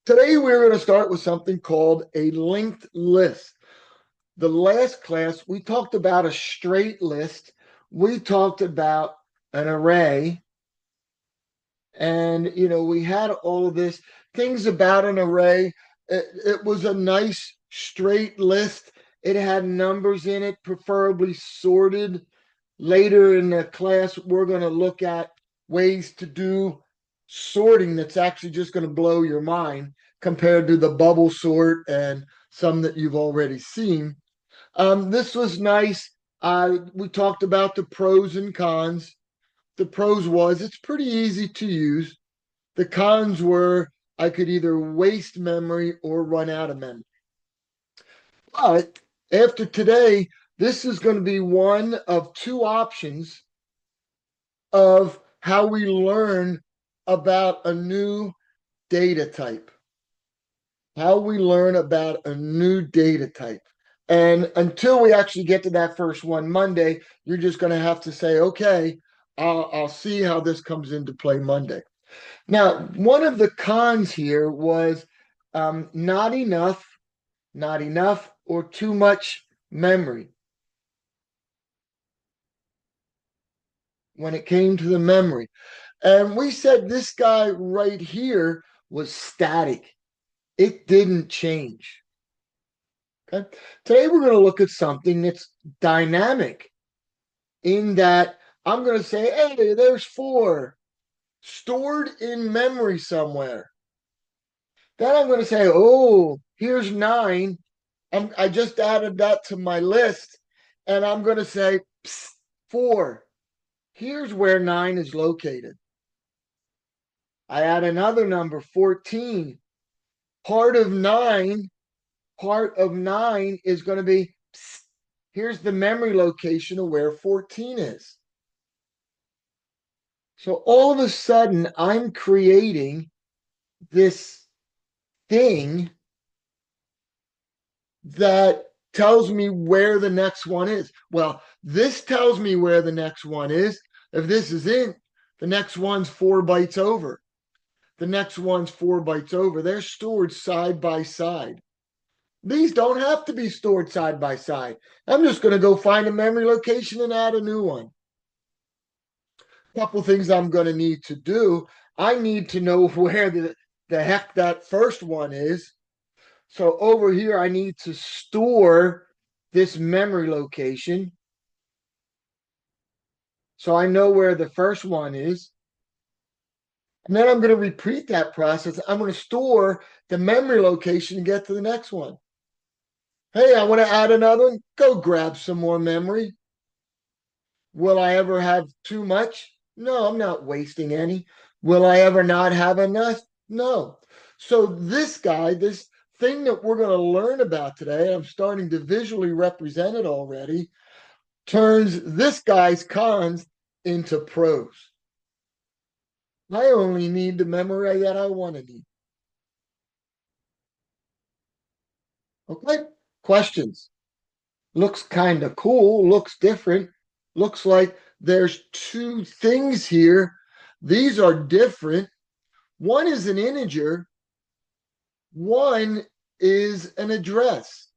Today we're going to start with something called a linked list. The last class we talked about a straight list. We talked about an array, and we had all of this things about an array. It was a nice straight list. It had numbers in it, preferably sorted. Later in the class, we're going to look at ways to do sorting that's actually just going to blow your mind compared to the bubble sort and some that you've already seen. This was nice. We talked about the pros and cons. The pros was it's pretty easy to use. The cons were I could either waste memory or run out of memory. But after today, this is going to be one of two options of how we learn about a new data type. How we learn about a new data type. And until we actually get to that first one Monday, you're just going to have to say, okay, I'll see how this comes into play Monday. Now, one of the cons here was not enough, or too much memory. When it came to the memory. And we said this guy right here was static. It didn't change. Okay. Today we're going to look at something that's dynamic in that I'm going to say, hey, there's 4 stored in memory somewhere. Then I'm going to say, oh, here's 9. I just added that to my list. And I'm going to say, 4. Here's where 9 is located. I add another number, 14. Part of 9 is going to be, here's the memory location of where 14 is. So all of a sudden, I'm creating this thing that tells me where the next one is. Well, this tells me where the next one is. If this is int, the next one's 4 bytes over. The next one's 4 bytes over. They're stored side by side. These don't have to be stored side by side. I'm just going to go find a memory location and add a new one. A couple things I'm going to need to do. I need to know where the heck that first one is. So over here, I need to store this memory location. So I know where the first one is. And then I'm going to repeat that process. I'm going to store the memory location and get to the next one. Hey, I want to add another one. Go grab some more memory. Will I ever have too much? No, I'm not wasting any. Will I ever not have enough? No. So this guy, this thing that we're going to learn about today, I'm starting to visually represent it already, turns this guy's cons into pros. I only need the memory that I want to need. Okay, questions? Looks kind of cool, looks different. Looks like there's 2 things here. These are different. One is an integer, one is an address.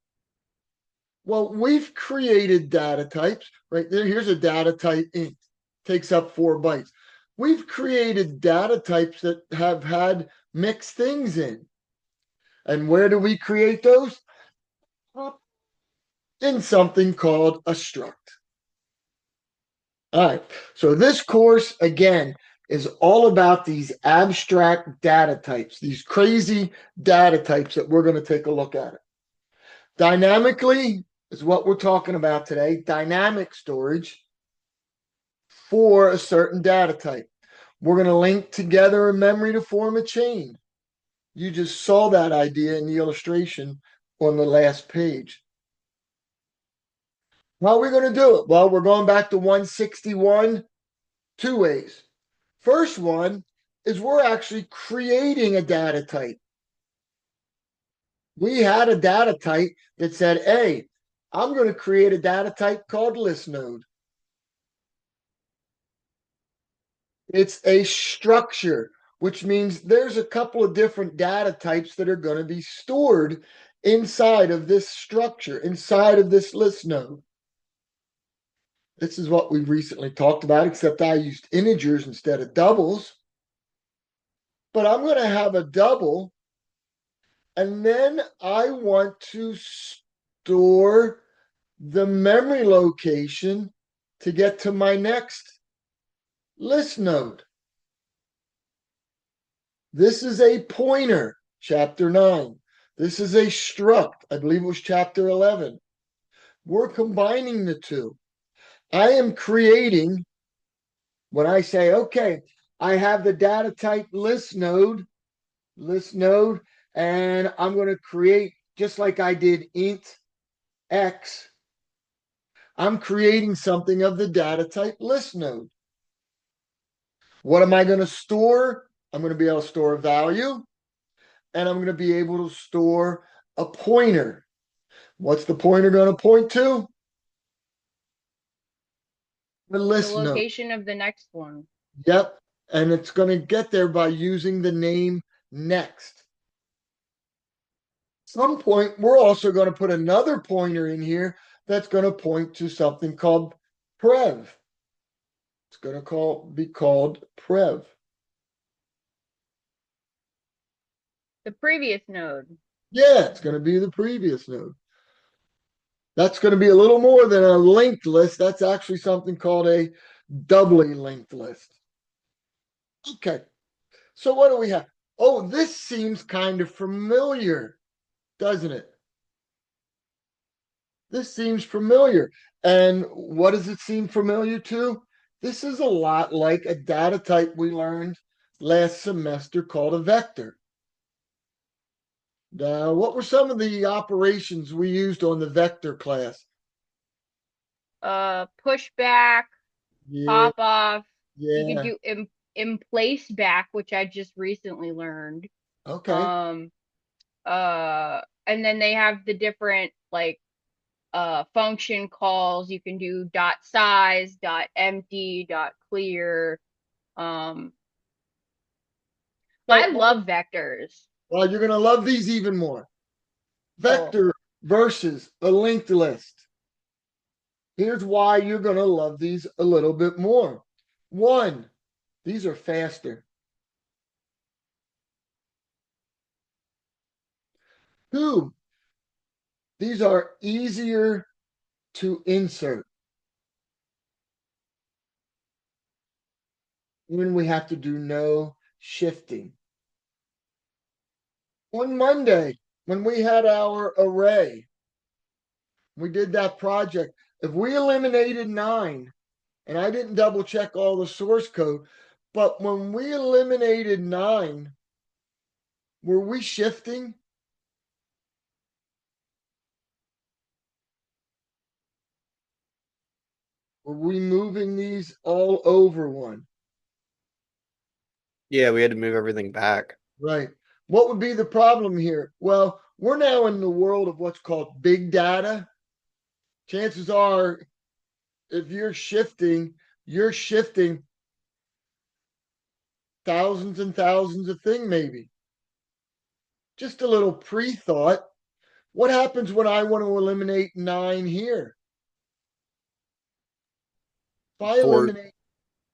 Well, we've created data types, right? Here's a data type int, takes up 4 bytes. We've created data types that have had mixed things in. And where do we create those? In something called a struct. All right. So this course, again, is all about these abstract data types, these crazy data types that we're going to take a look at. Dynamically is what we're talking about today, dynamic storage for a certain data type. We're going to link together a memory to form a chain. You just saw that idea in the illustration on the last page. How are we going to do it? Well, we're going back to 161 2 ways. First one is we're actually creating a data type. We had a data type that said, hey, I'm going to create a data type called list node. It's a structure. which means there's a couple of different data types that are going to be stored inside of this structure, inside of this list node. This is what we recently talked about, except I used integers instead of doubles. But I'm going to have a double, and then I want to store the memory location to get to my next list node. This is a pointer, chapter 9. This is a struct, I believe it was chapter 11. We're combining the two. I am creating, when I say, okay, I have the data type list node, and I'm going to create, just like I did int x, I'm creating something of the data type list node. What am I going to store? I'm going to be able to store a value, and I'm going to be able to store a pointer. What's the pointer going to point to? The The list node. location of the next one. Yep. And it's going to get there by using the name next. Some point, we're also going to put another pointer in here that's going to point to something called prev. It's going to be called prev. The previous node. Yeah, it's going to be the previous node. That's going to be a little more than a linked list. That's actually something called a doubly linked list. Okay, so what do we have? Oh, this seems kind of familiar, doesn't it? This seems familiar. And what does it seem familiar to? This is a lot like a data type we learned last semester called a vector. Now, what were some of the operations we used on the vector class? Pushback, Yeah, pop off. You can yeah. do in place back, which I just recently learned. Okay. Um, and then they have the different like function calls. You can do dot size, dot empty, dot clear. Um, I So, love vectors. well, you're going to love these even more. Oh, Vector versus a linked list. Here's why you're going to love these a little bit more. One, these are faster. Two, these are easier to insert when we have to do no shifting. On Monday, when we had our array, we did that project. If we eliminated 9, and I didn't double check all the source code, but when we eliminated 9, were we shifting? Were we moving these all over one? Yeah, we had to move everything back. Right. What would be the problem here? Well, we're now in the world of what's called big data. Chances are, if you're shifting thousands and thousands of things, maybe. Just a little pre thought. What happens when I want to eliminate 9 here? If I For eliminate,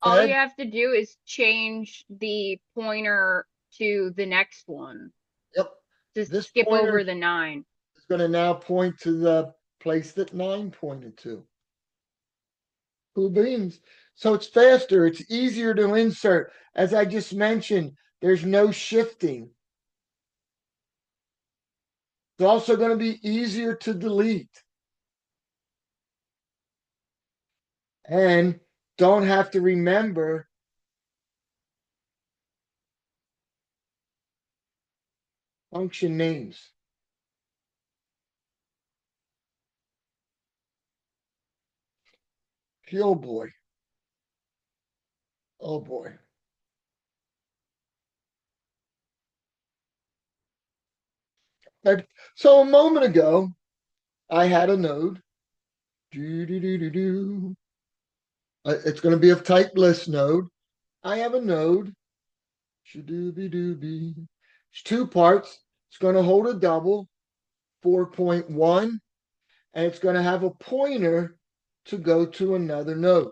go all you ahead. have to do is change the pointer to the next one. Yep. Just This skip pointer over the 9. is going to now point to the place that 9 pointed to. Cool beans. So it's faster, it's easier to insert. As I just mentioned, there's no shifting. It's also going to be easier to delete and don't have to remember function names. Oh boy. Oh boy. Okay. So a moment ago, I had a node. Do. It's going to be a type list node. I have a node. Shadooby dooby. It's two parts. It's going to hold a double, 4.1, and it's going to have a pointer to go to another node.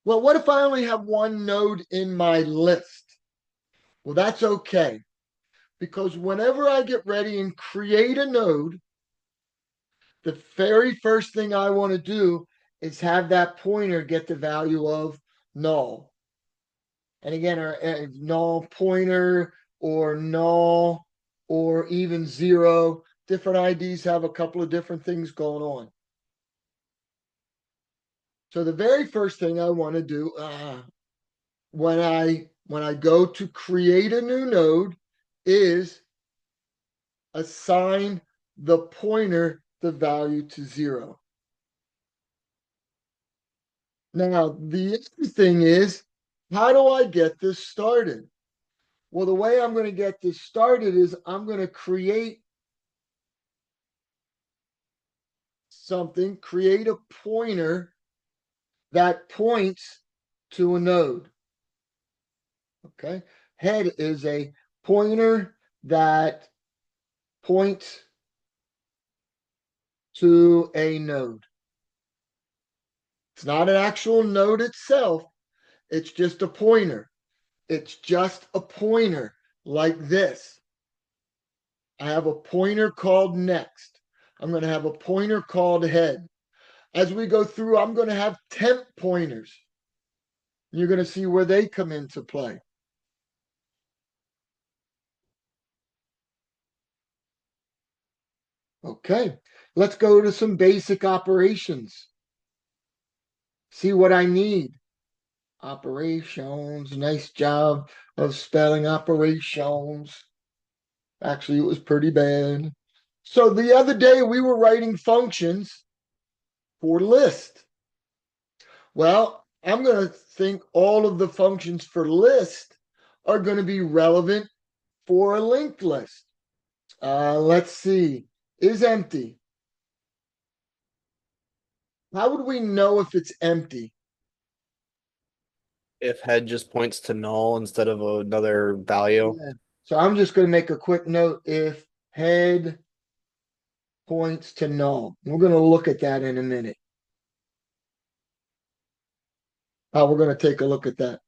Well, what if I only have one node in my list? Well, that's okay, because whenever I get ready and create a node, the very first thing I want to do is have that pointer get the value of null. And again, a null pointer or null or even zero. Different IDs have a couple of different things going on. So the very first thing I want to do when I go to create a new node is assign the pointer the value to zero. Now, the other thing is, how do I get this started? Well, the way I'm going to get this started is I'm going to create something, create a pointer that points to a node. Okay. Head is a pointer that points to a node. It's not an actual node itself, it's just a pointer. It's just a pointer like this. I have a pointer called next. I'm going to have a pointer called head. As we go through, I'm going to have temp pointers. You're going to see where they come into play. Okay, let's go to some basic operations. See what I need. Operations, nice job of spelling operations. Actually, it was pretty bad. So the other day we were writing functions for list. Well, I'm going to think all of the functions for list are going to be relevant for a linked list. Let's see. Is empty. How would we know if it's empty? If head just points to null instead of another value. Yeah. So I'm just going to make a quick note. If head points to null, we're going to look at that in a minute. We're going to take a look at that.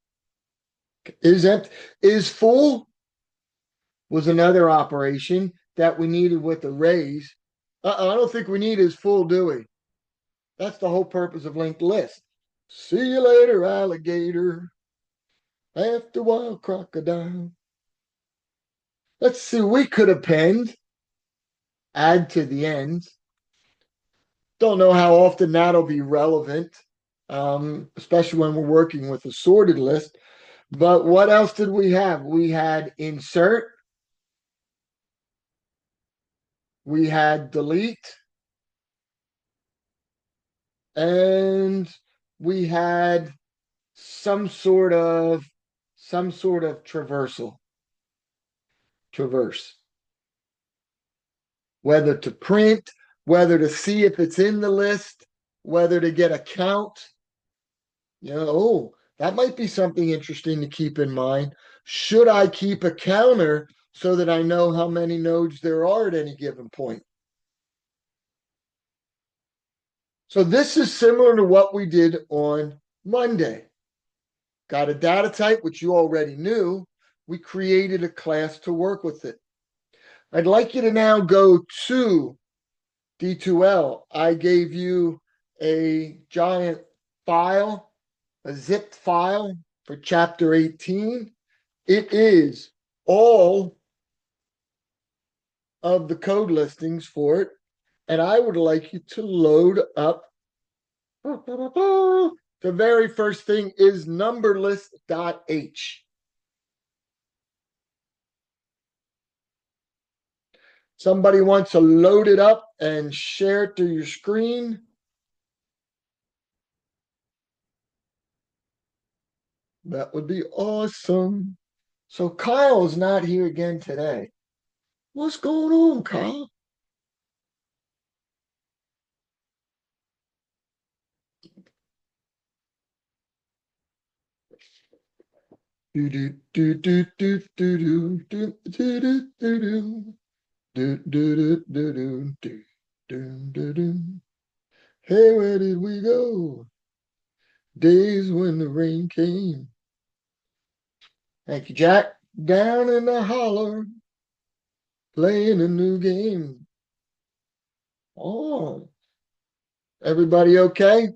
Is empty. Is full was another operation that we needed with arrays. I don't think we need is full, do we? That's the whole purpose of linked list. See you later, alligator. After a while, crocodile. Let's see, we could append, add to the end. Don't know how often that'll be relevant, especially when we're working with a sorted list. But what else did we have? We had insert, we had delete, and we had some sort of traversal, traverse. Whether to print, whether to see if it's in the list, whether to get a count. That might be something interesting to keep in mind. Should I keep a counter so that I know how many nodes there are at any given point? So this is similar to what we did on Monday. Got a data type, which you already knew. We created a class to work with it. I'd like you to now go to D2L. I gave you a giant file, a zipped file for chapter 18. It is all of the code listings for it. And I would like you to load up. The very first thing is numberlist.h. Somebody wants to load it up and share it to your screen. That would be awesome. So Kyle is not here again today. What's going on, Kyle? Do do do do do do do do do do do do do do do do do do do do. Hey, where did we go? Days when the rain came. Thank you, Jack. Down in the holler, playing a new game. Oh, everybody okay?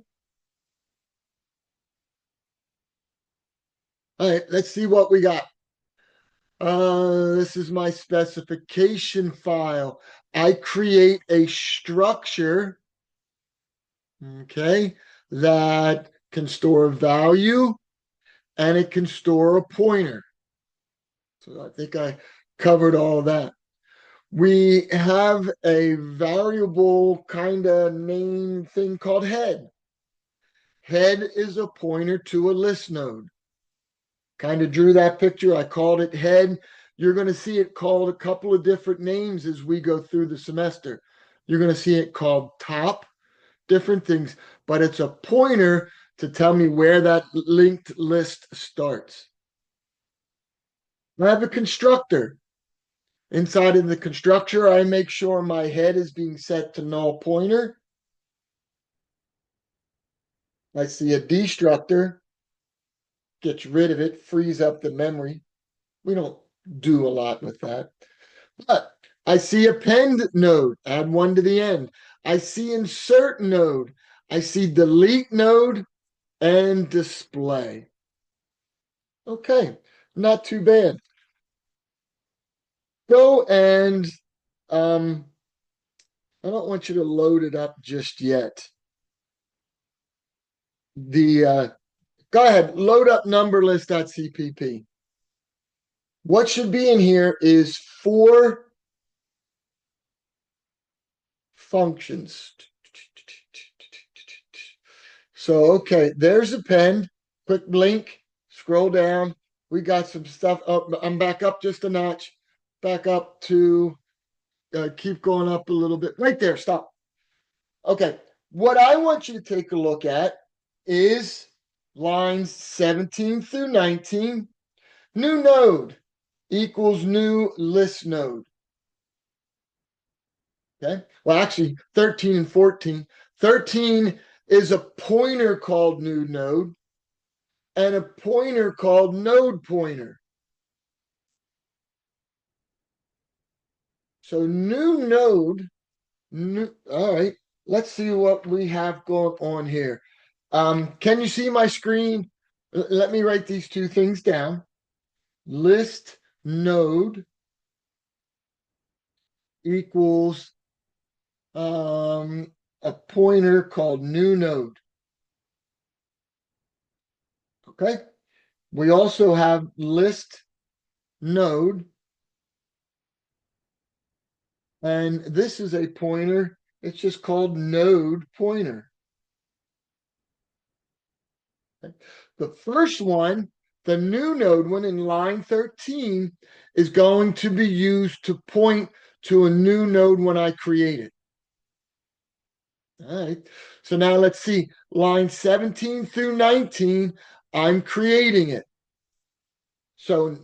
All right, let's see what we got. This is my specification file. I create a structure, okay, that can store a value and it can store a pointer. So I think I covered all of that. We have a variable kind of name thing called head. Head is a pointer to a list node. Kind of drew that picture. I called it head. You're going to see it called a couple of different names as we go through the semester. You're going to see it called top, different things, but it's a pointer to tell me where that linked list starts. I have a constructor. Inside of the constructor, I make sure my head is being set to null pointer. I see a destructor, gets rid of it, frees up the memory. We don't do a lot with that. But I see append node, add one to the end. I see insert node. I see delete node and display. Okay, not too bad. Go and I don't want you to load it up just yet. Go ahead, load up numberlist.cpp. What should be in here is 4 functions. So, okay, there's append. Quick blink, scroll down. We got some stuff up. I'm back up just a notch. Back up to keep going up a little bit. Right there, stop. Okay, what I want you to take a look at is lines 17 through 19. New node equals new list node. Okay. Well, actually, 13 and 14. 13 is a pointer called new node and a pointer called node pointer. So new node, all right, let's see what we have going on here. Can you see my screen? Let me write these two things down. List node equals a pointer called new node. Okay. We also have list node, and this is a pointer. It's just called node pointer. Okay. The first one, the new node one in line 13, is going to be used to point to a new node when I create it. All right. So now let's see. Line 17 through 19, I'm creating it. So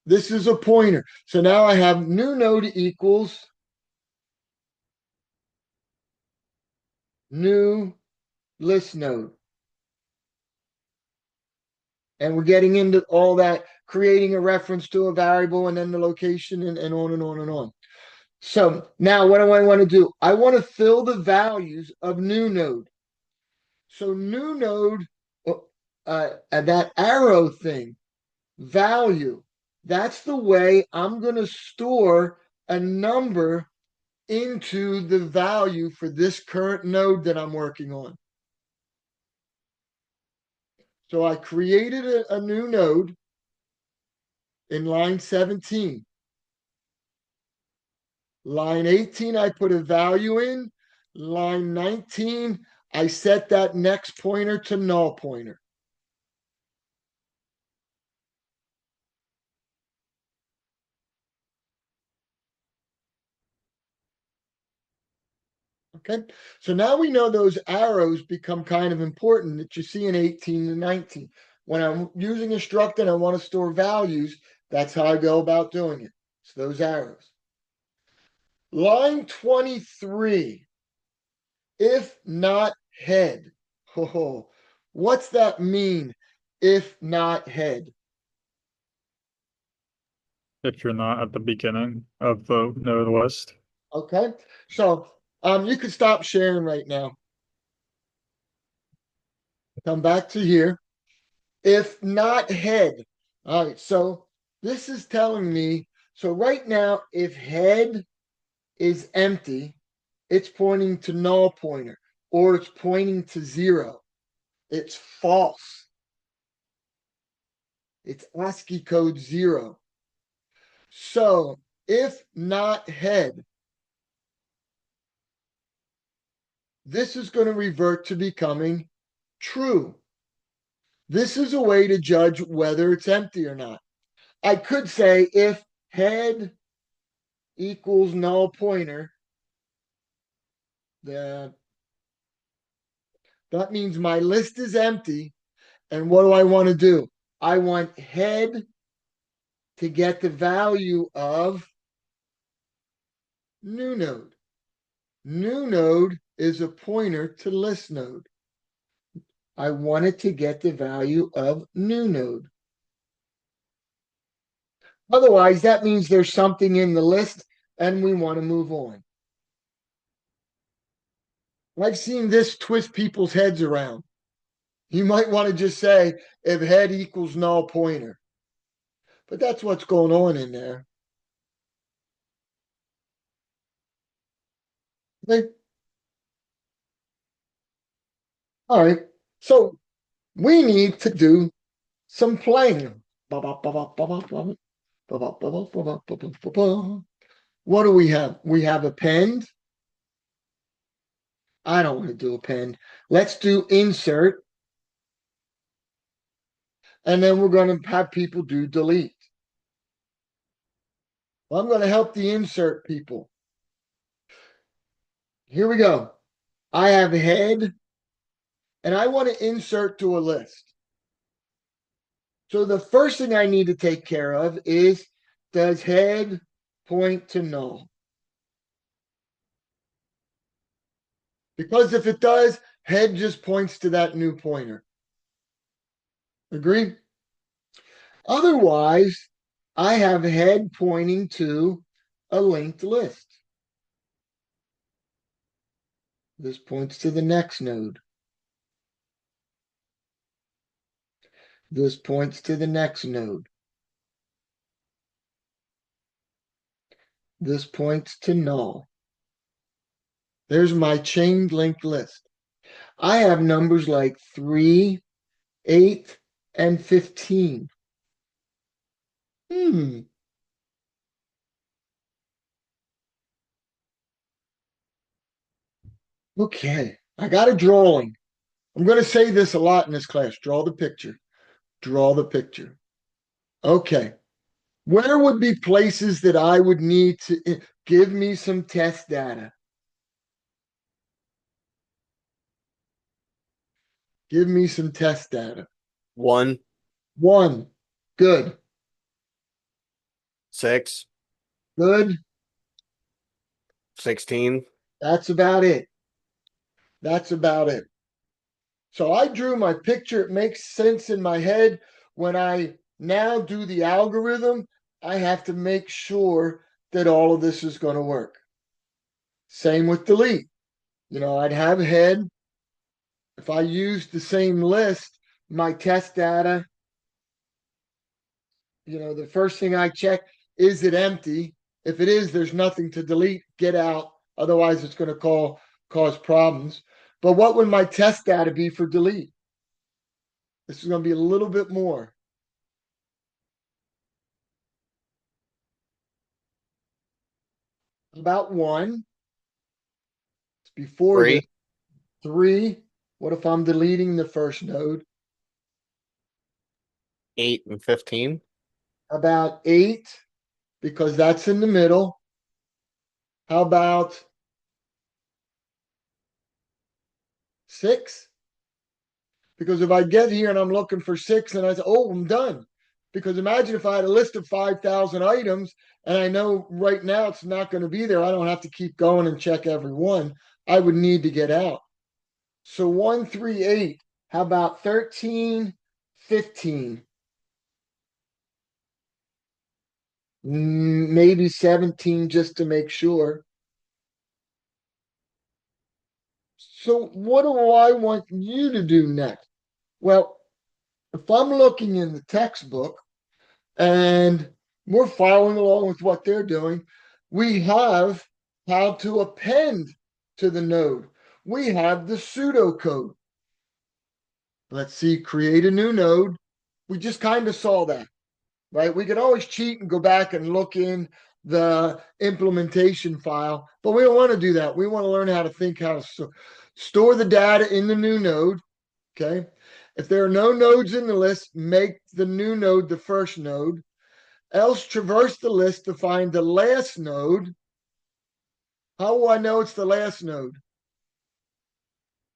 this is a pointer. So now I have new node equals new list node. And we're getting into all that, creating a reference to a variable and then the location and on and on and on. So now what do I want to do? I want to fill the values of new node. So new node, that arrow thing, value, that's the way I'm going to store a number into the value for this current node that I'm working on. So I created a new node in line 17. Line 18, I put a value in. Line 19, I set that next pointer to null pointer. Okay, so now we know those arrows become kind of important that you see in 18 and 19. when I'm using a struct and I want to store values, that's how I go about doing it. It's those arrows. Line 23, if not head. Oh, what's that mean? If not head. If you're not at the beginning of the node list. Okay. So you can stop sharing right now. Come back to here. If not head. All right. So this is telling me, so right now, if head is empty, it's pointing to null pointer or it's pointing to 0. It's false. It's ASCII code 0. So if not head, this is going to revert to becoming true. This is a way to judge whether it's empty or not. I could say if head equals null pointer, that means my list is empty. And what do I want to do? I want head to get the value of new node. New node is a pointer to list node. I want it to get the value of new node. Otherwise, that means there's something in the list and we want to move on. I've seen this twist people's heads around. You might want to just say if head equals null pointer. But that's what's going on in there. Okay. All right. So we need to do some playing. What do we have? We have append. I don't want to do append. Let's do insert. And then we're going to have people do delete. Well, I'm going to help the insert people. Here we go. I have head, and I want to insert to a list. So the first thing I need to take care of is, does head point to null? Because if it does, head just points to that new pointer. Agree? Otherwise, I have head pointing to a linked list. This points to the next node. This points to the next node. This points to null. There's my chained linked list. I have numbers like 3, 8, and 15. Okay, I got a drawing. I'm going to say this a lot in this class. Draw the picture. Draw the picture. Okay. Where would be places that I would need to give me some test data? Give me some test data. 1, 1. Good. 6, Good. 16. That's about it. That's about it. So I drew my picture. It makes sense in my head. When I now do the algorithm, I have to make sure that all of this is going to work. Same with delete. I'd have head. If I use the same list, my test data, the first thing I check, is it empty? If it is, there's nothing to delete. Get out. Otherwise, it's going to cause problems. But what would my test data be for delete? This is going to be a little bit more. About 1. It's before 3, this. 3. What if I'm deleting the first node? 8, and 15. About 8, because that's in the middle. How about 6? Because if I get here and I'm looking for 6 and I say, oh, I'm done. Because imagine if I had a list of 5,000 items and I know right now it's not going to be there. I don't have to keep going and check every one. I would need to get out. So 138. How about 13, 15? Maybe 17 just to make sure. So what do I want you to do next? Well, if I'm looking in the textbook and we're following along with what they're doing, we have how to append to the node. We have the pseudocode. Let's see, create a new node. We just kind of saw that, right? We can always cheat and go back and look in the implementation file, but we don't want to do that. We want to learn how to think how to store the data in the new node. Okay. If there are no nodes in the list, make the new node the first node. Else traverse the list to find the last node. How will I know it's the last node?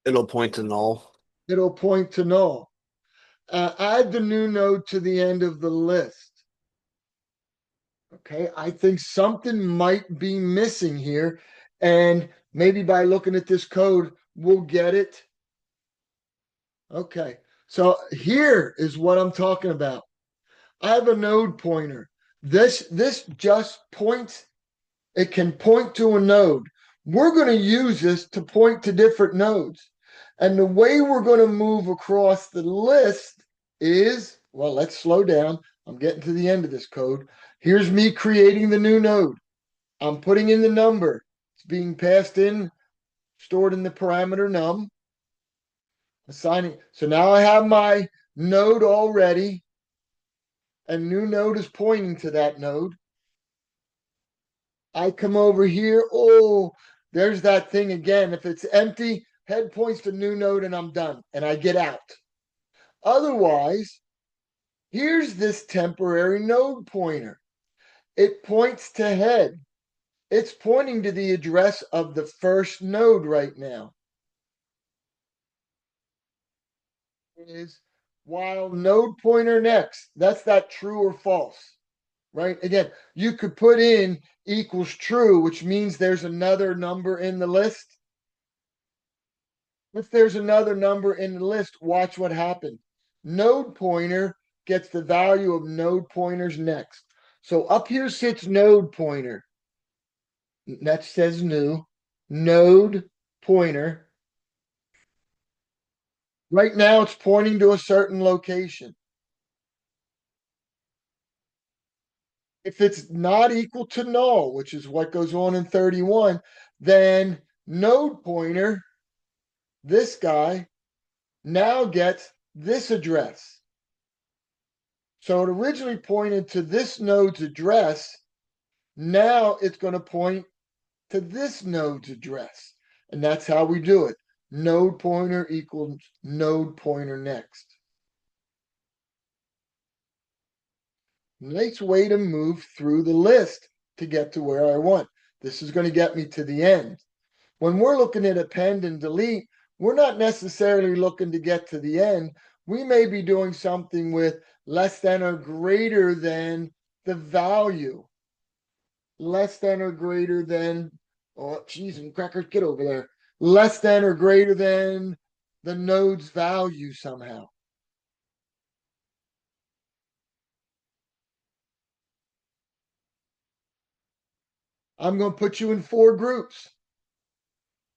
It'll point to null. It'll point to null. Add the new node to the end of the list. Okay, I think something might be missing here. And maybe by looking at this code, we'll get it. Okay, so here is what I'm talking about. I have a node pointer. This just points, it can point to a node. We're going to use this to point to different nodes. And the way we're going to move across the list is, well, let's slow down. I'm getting to the end of this code. Here's me creating the new node. I'm putting in the number. It's being passed in, stored in the parameter num. Assigning. So now I have my node already. A new node is pointing to that node. I come over here. Oh, there's that thing again. If it's empty, head points to new node and I'm done and I get out. Otherwise, here's this temporary node pointer. It points to head. It's pointing to the address of the first node right now. Is while node pointer next. That's that true or false, right? Again, you could put in equals true, which means there's another number in the list. If there's another number in the list, watch what happens. Node pointer gets the value of node pointers next. So up here sits node pointer. That says new. Node pointer. Right now it's pointing to a certain location. If it's not equal to null, which is what goes on in 31, then node pointer, this guy, now gets this address. So it originally pointed to this node's address. Now it's going to point to this node's address. And that's how we do it. Node pointer equals node pointer next. Nice way to move through the list to get to where I want. This is going to get me to the end. When we're looking at append and delete, we're not necessarily looking to get to the end. We may be doing something with less than or greater than the value. Less than or greater than, oh, cheese and crackers, get over there. Less than or greater than the node's value somehow. I'm going to put you in 4 groups.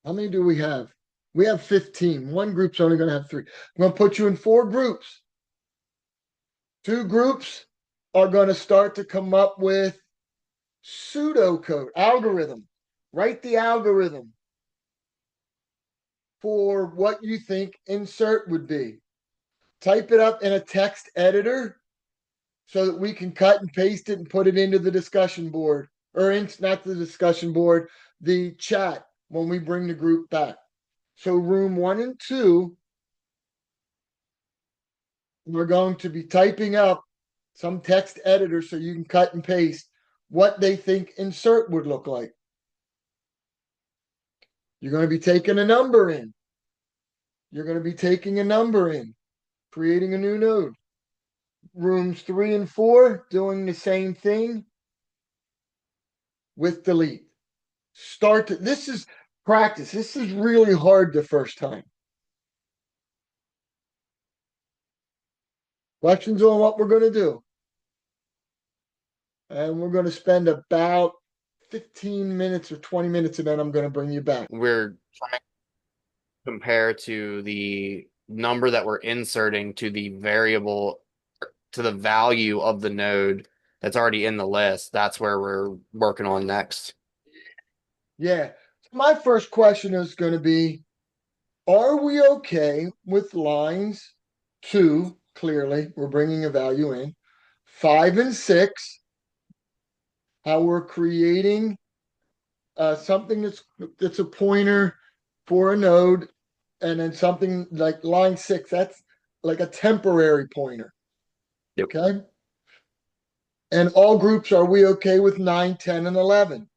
How many do we have? We have 15. One group's only going to have 3. I'm going to put you in 4 groups. 2 groups are going to start to come up with pseudocode, algorithm. Write the algorithm for what you think insert would be. Type it up in a text editor so that we can cut and paste it and put it into the discussion board, or not the discussion board, the chat when we bring the group back. So room 1 and 2, we're going to be typing up some text editor so you can cut and paste what they think insert would look like. You're going to be taking a number in. you're going to be taking a number in, creating a new node. Rooms 3 and 4, doing the same thing with delete. This is practice. This is really hard the first time. Questions on what we're going to do? And we're going to spend about 15 minutes or 20 minutes, and then I'm going to bring you back. We're trying to compare to the number that we're inserting to the variable, to the value of the node that's already in the list. That's where we're working on next. Yeah. My first question is going to be, are we okay with lines 2, clearly, we're bringing a value in, 5 and 6, how we're creating something that's a pointer for a node, and then something like line 6, that's like a temporary pointer. Yep. Okay. And all groups, are we okay with 9, 10, and 11?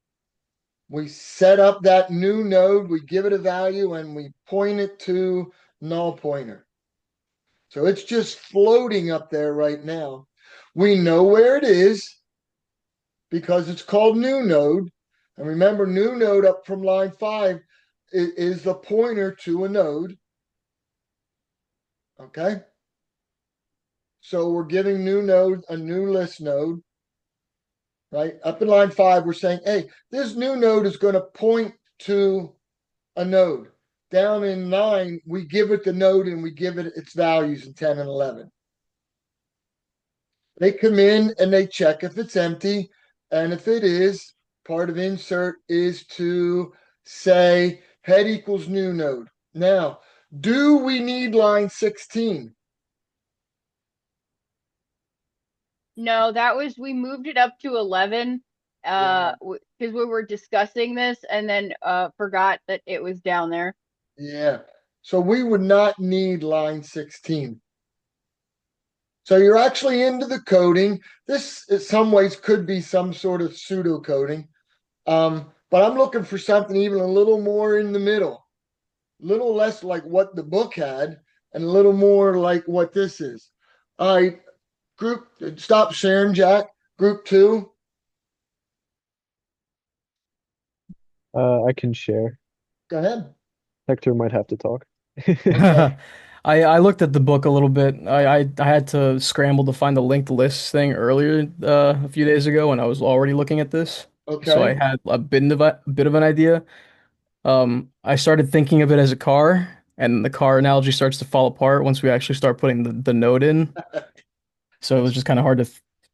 We set up that new node, we give it a value, and we point it to null pointer. So it's just floating up there right now. We know where it is because it's called new node. And remember, new node up from line 5 is the pointer to a node. Okay. So we're giving new node a new list node. Right? Up in line 5, we're saying, hey, this new node is going to point to a node. Down in 9, we give it the node and we give it its values in 10 and 11. They come in and they check if it's empty. And if it is, part of insert is to say head equals new node. Now, do we need line 16? No, we moved it up to 11 Yeah. because we were discussing this and then forgot that it was down there. Yeah. So we would not need line 16. So you're actually into the coding. This, in some ways, could be some sort of pseudo coding. But I'm looking for something even a little more in the middle, a little less like what the book had, and a little more like what this is. All right, group, stop sharing, Jack. Group 2. I can share. Go ahead. Hector might have to talk. Okay. I looked at the book a little bit. I had to scramble to find the linked lists thing earlier a few days ago when I was already looking at this. So I Okay. had a bit of an idea. I started thinking of it as a car, and the car analogy starts to fall apart once we actually start putting the node in. So it was just kind of hard to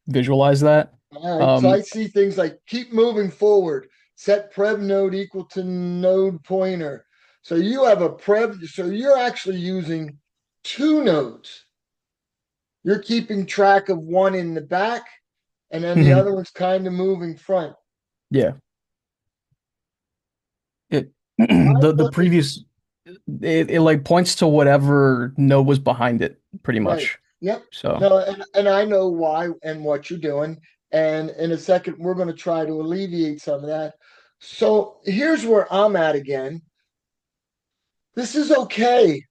visualize that. All right. So I Um, see things like keep moving forward, set prev node equal to node pointer. So you have a prev, so you're actually using 2 nodes. You're keeping track of one in the back, and then the other one's kind of moving front. yeah. It I'm the looking previous it like points to whatever node was behind it, pretty right. much. Yep. So. No, and I know why and what you're doing. And in a second, we're going to try to alleviate some of that. So here's where I'm at again. This is okay.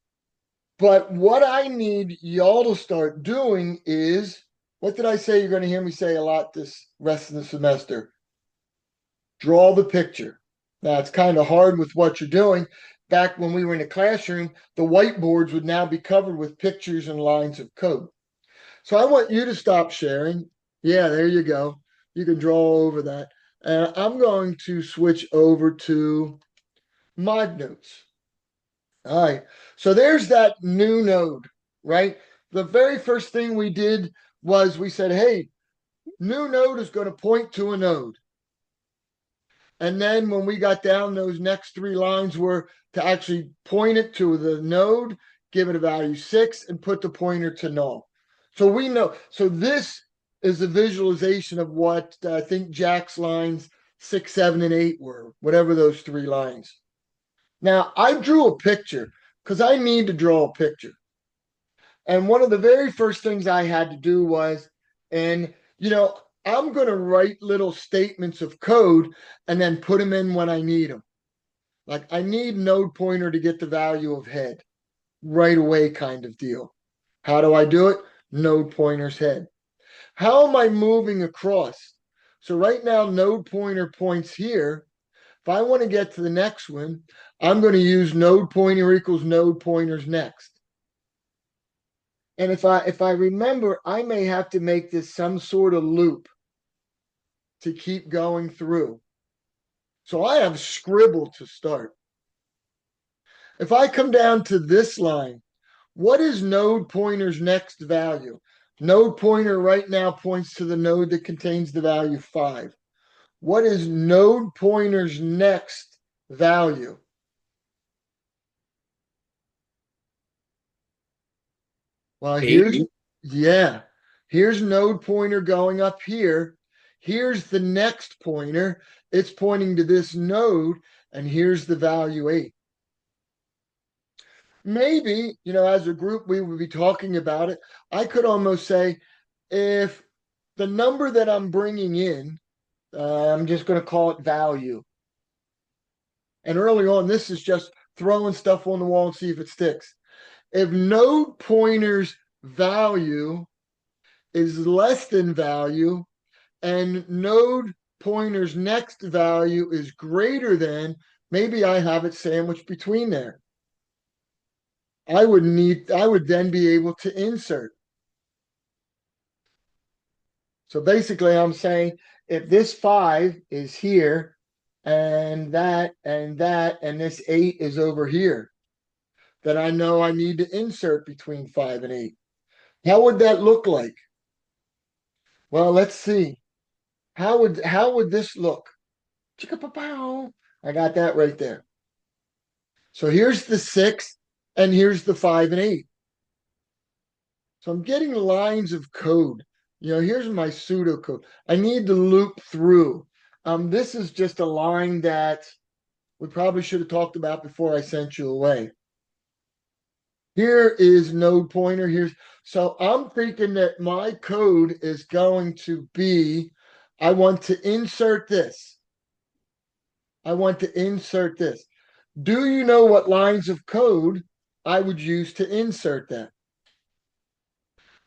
But what I need y'all to start doing is, what did I say you're going to hear me say a lot this rest of the semester? Draw the picture. Now it's kind of hard with what you're doing. Back when we were in the classroom, the whiteboards would now be covered with pictures and lines of code. So I want you to stop sharing. Yeah, there you go. You can draw over that. And I'm going to switch over to mod notes. All right. So there's that new node, right? The very first thing we did was we said, hey, new node is going to point to a node. And then when we got down, those next 3 lines were to actually point it to the node, give it a value 6, and put the pointer to null. So we know. So this is a visualization of what I think Jack's lines 6, 7, and 8 were, whatever those 3 lines. Now I drew a picture because I need to draw a picture. And one of the very first things I had to do was, and I'm going to write little statements of code and then put them in when I need them. Like I need node pointer to get the value of head. right away kind of deal. How do I do it? Node pointer's head. How am I moving across? So right now, node pointer points here. If I want to get to the next one, I'm going to use node pointer equals node pointers next. And if I remember, I may have to make this some sort of loop to keep going through. So I have scribble to start. If I come down to this line, what is node pointer's next value? Node pointer right now points to the node that contains the value 5. What is node pointer's next value? Well, Eight. here's node pointer going up here. Here's the next pointer. It's pointing to this node, and here's the value 8. Maybe, as a group, we would be talking about it. I could almost say if the number that I'm bringing in, I'm just going to call it value. And early on, this is just throwing stuff on the wall and see if it sticks. If node pointer's value is less than value and node pointer's next value is greater than, maybe I have it sandwiched between there. I would then be able to insert. So basically I'm saying if this 5 is here and that and that and this 8 is over here, then I know I need to insert between 5 and 8. How would that look like? Well, let's see. How would this look? Chicka-pa-pow. I got that right there. So here's the 6 and here's the 5 and 8. So I'm getting lines of code. Here's my pseudocode. I need to loop through. This is just a line that we probably should have talked about before I sent you away. Here is node pointer. So I'm thinking that my code is going to be, I want to insert this. I want to insert this. Do you know what lines of code I would use to insert that?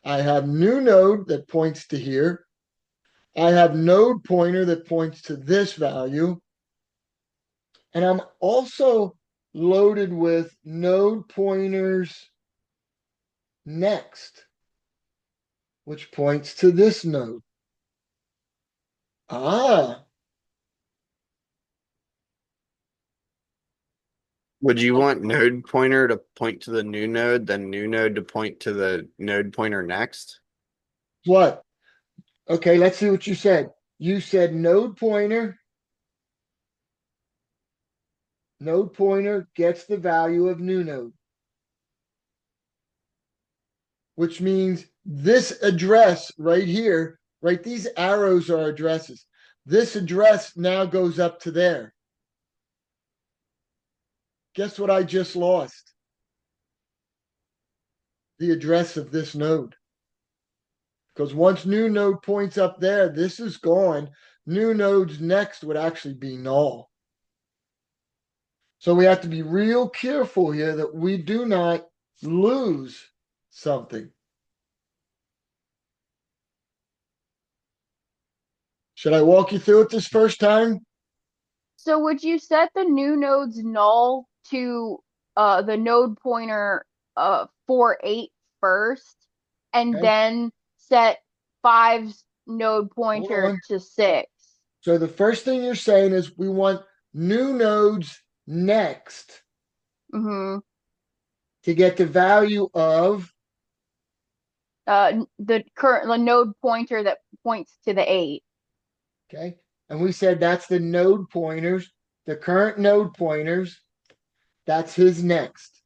I have new node that points to here. I have node pointer that points to this value. And I'm also loaded with node pointers next, which points to this node. Would you want node pointer to point to the new node, then new node to point to the node pointer next? What? Okay, let's see what you said. You said node pointer gets the value of new node, which means this address right here, right? These arrows are addresses. This address now goes up to there. Guess what I just lost? The address of this node. Because once new node points up there, this is gone. New node's next would actually be null. So we have to be real careful here that we do not lose something. Should I walk you through it this first time? So would you set the new node's null to the node pointer 4, 8 first, and Okay. then set 5's node pointer on. to 6? So the first thing you're saying is we want new nodes next Mm-hmm. to get the value of, The node pointer that points to the 8. okay, and we said that's the node pointers, the current node pointers, that's his next.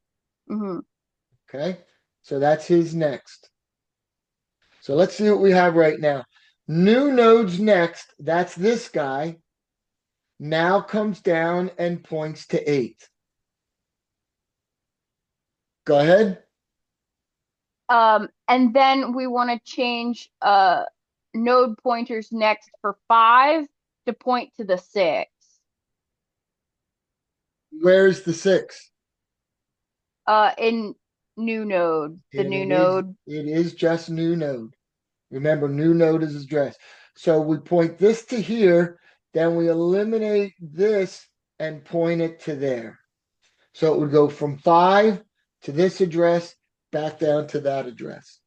Mm-hmm. Okay, so that's his next. So let's see what we have right now. New nodes next, that's this guy, now comes down and points to 8. Go ahead. And then we want to change node pointers next for 5 to point to the 6. Where's the 6? In new node. The And new node. it is just new node. Remember, new node is address. So we point this to here, then we eliminate this and point it to there. So it would go from 5 to this address back down to that address.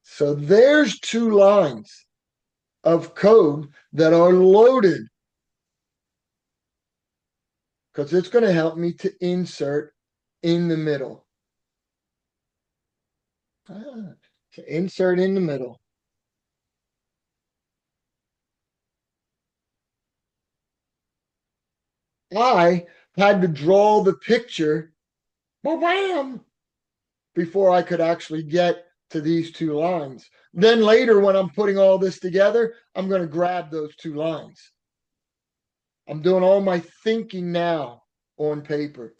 So there's 2 lines of code that are loaded because it's going to help me to insert in the middle. To insert in the middle. I had to draw the picture, bam, before I could actually get to these 2 lines. Then later, when I'm putting all this together, I'm going to grab those 2 lines. I'm doing all my thinking now on paper.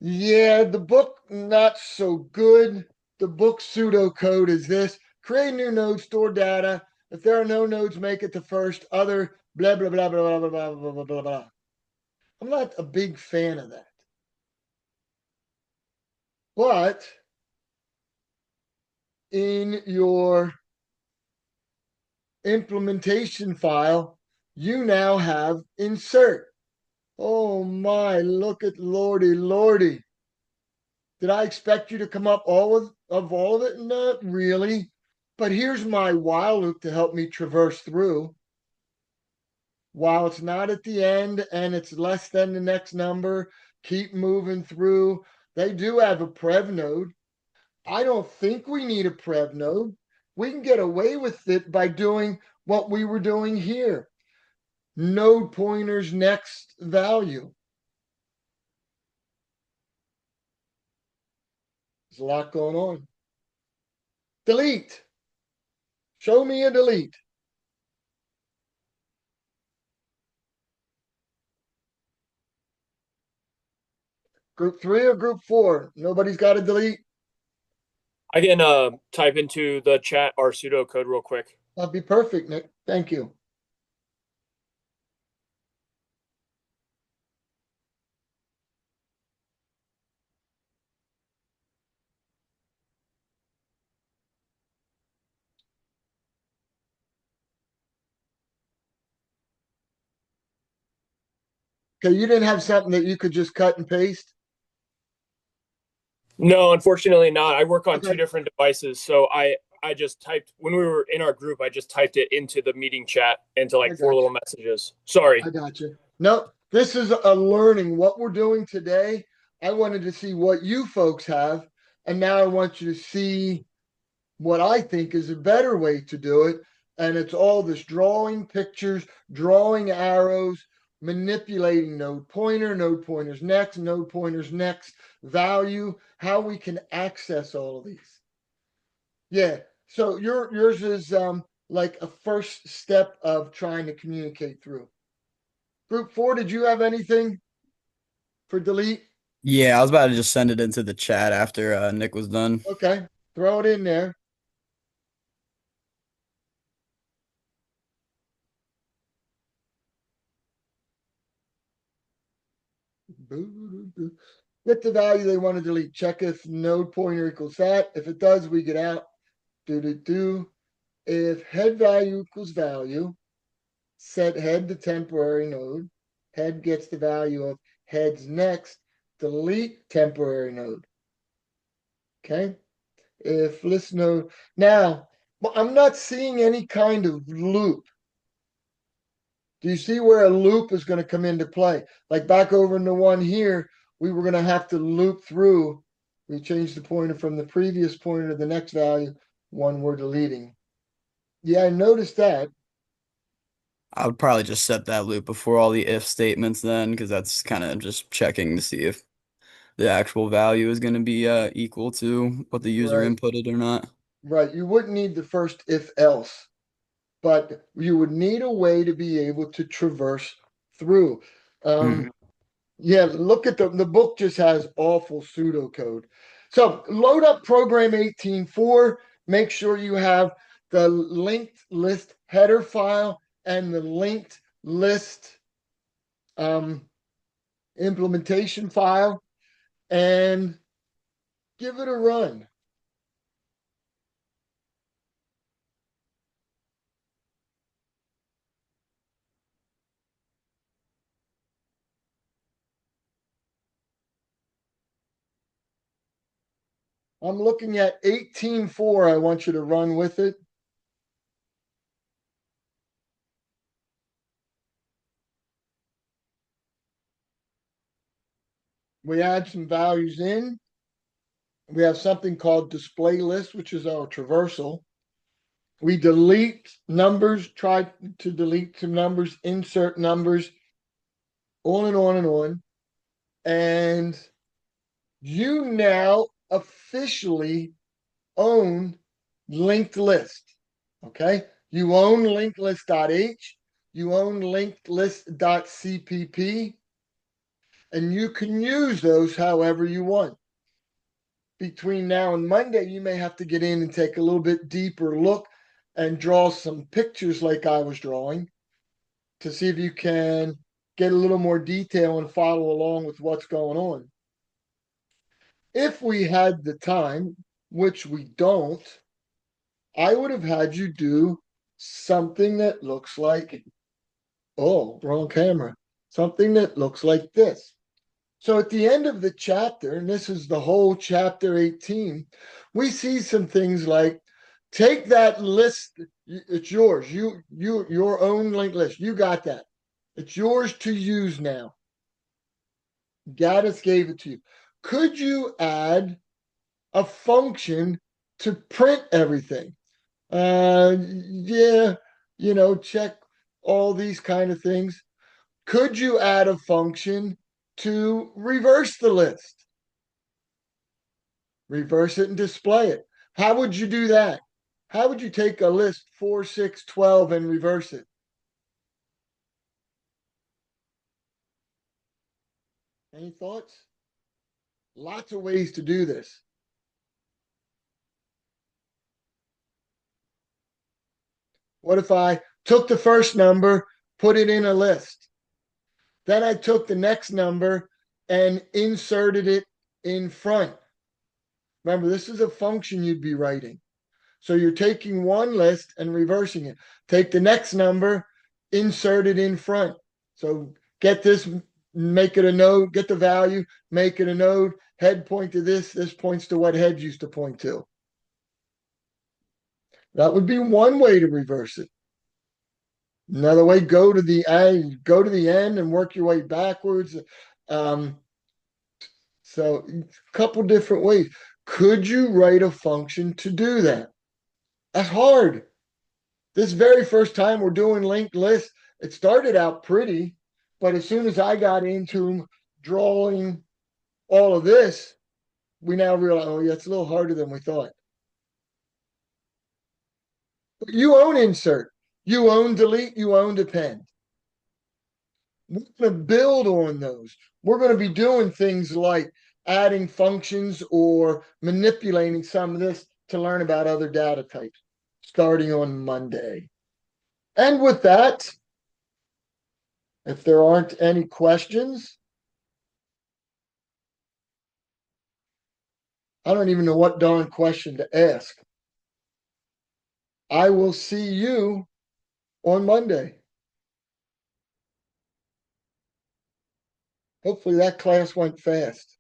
Yeah, the book, not so good. The book pseudocode is this: create a new node, store data. If there are no nodes, make it the first, other, blah, blah, blah, blah, blah, blah, blah, blah, blah, blah. I'm not a big fan of that. But in your implementation file, you now have insert. Oh my, look at Lordy, Lordy. Did I expect you to come up of all of it? Not really. But here's my while loop to help me traverse through. While it's not at the end and it's less than the next number, keep moving through. They do have a prev node. I don't think we need a prev node. We can get away with it by doing what we were doing here. Node pointers next value. There's a lot going on. Delete. Show me a delete. Group 3 or group 4? Nobody's got to delete. I can type into the chat our pseudocode real quick. That'd be perfect, Nick. Thank you. Okay, you didn't have something that you could just cut and paste? No, unfortunately not. I work on Okay. 2 different devices, so I just typed when we were in our group. I just typed it into the meeting chat into I like got 4 little you. messages. Sorry. I got you. No, this is a learning. What we're doing today, I wanted to see what you folks have, and now I want you to see what I think is a better way to do it. And it's all this drawing pictures, drawing arrows, manipulating node pointers next, node pointers next, value, how we can access all of these. Yeah. So yours is like a first step of trying to communicate through. Group 4, did you have anything for delete? Yeah, I was about to just send it into the chat after Nick was done. Okay, throw it in there. Get the value they want to delete. Check if node pointer equals that. If it does, we get out. Do. If head value equals value, set head to temporary node. Head gets the value of heads next. Delete temporary node. Okay. If list node. Now, I'm not seeing any kind of loop. Do you see where a loop is going to come into play? Like back over in the one here, we were going to have to loop through. We changed the pointer from the previous pointer to the next value, one we're deleting. Yeah, I noticed that. I would probably just set that loop before all the if statements then, because that's kind of just checking to see if the actual value is going to be equal to what the user Right. inputted or not. Right. You wouldn't need the first if else, but you would need a way to be able to traverse through. Mhm. Yeah, look at the book just has awful pseudocode. So load up program 18.4. Make sure you have the linked list header file and the linked list implementation file and give it a run. I'm looking at 18.4. I want you to run with it. We add some values in. We have something called display list, which is our traversal. We delete numbers, try to delete some numbers, insert numbers, on and on and on. And you now officially own linked list. Okay. You own linked list.h, you own linked list.cpp, and you can use those however you want. Between now and Monday, you may have to get in and take a little bit deeper look and draw some pictures like I was drawing to see if you can get a little more detail and follow along with what's going on. If we had the time, which we don't, I would have had you do something that looks like, oh, wrong camera, something that looks like this. So at the end of the chapter, and this is the whole chapter 18, we see some things like take that list, it's yours, your own linked list. You got that. It's yours to use now. Gaddis gave it to you. Could you add a function to print everything? Yeah, check all these kind of things. Could you add a function to reverse the list? Reverse it and display it. How would you do that? How would you take a list 4, 6, 12 and reverse it? Any thoughts? Lots of ways to do this. What if I took the first number, put it in a list? Then I took the next number and inserted it in front. Remember, this is a function you'd be writing. So you're taking one list and reversing it. Take the next number, insert it in front. So get this, make it a node, get the value, make it a node, head point to this points to what head used to point to. That would be one way to reverse it. Another way, go to the end and work your way backwards. So a couple different ways. Could you write a function to do that? That's hard. This very first time we're doing linked lists, it started out pretty, but as soon as I got into drawing all of this, we now realize, oh yeah, it's a little harder than we thought. You own insert, you own delete, you own depend. We're going to build on those. We're going to be doing things like adding functions or manipulating some of this to learn about other data types starting on Monday. And with that, if there aren't any questions, I don't even know what darn question to ask. I will see you on Monday. Hopefully that class went fast.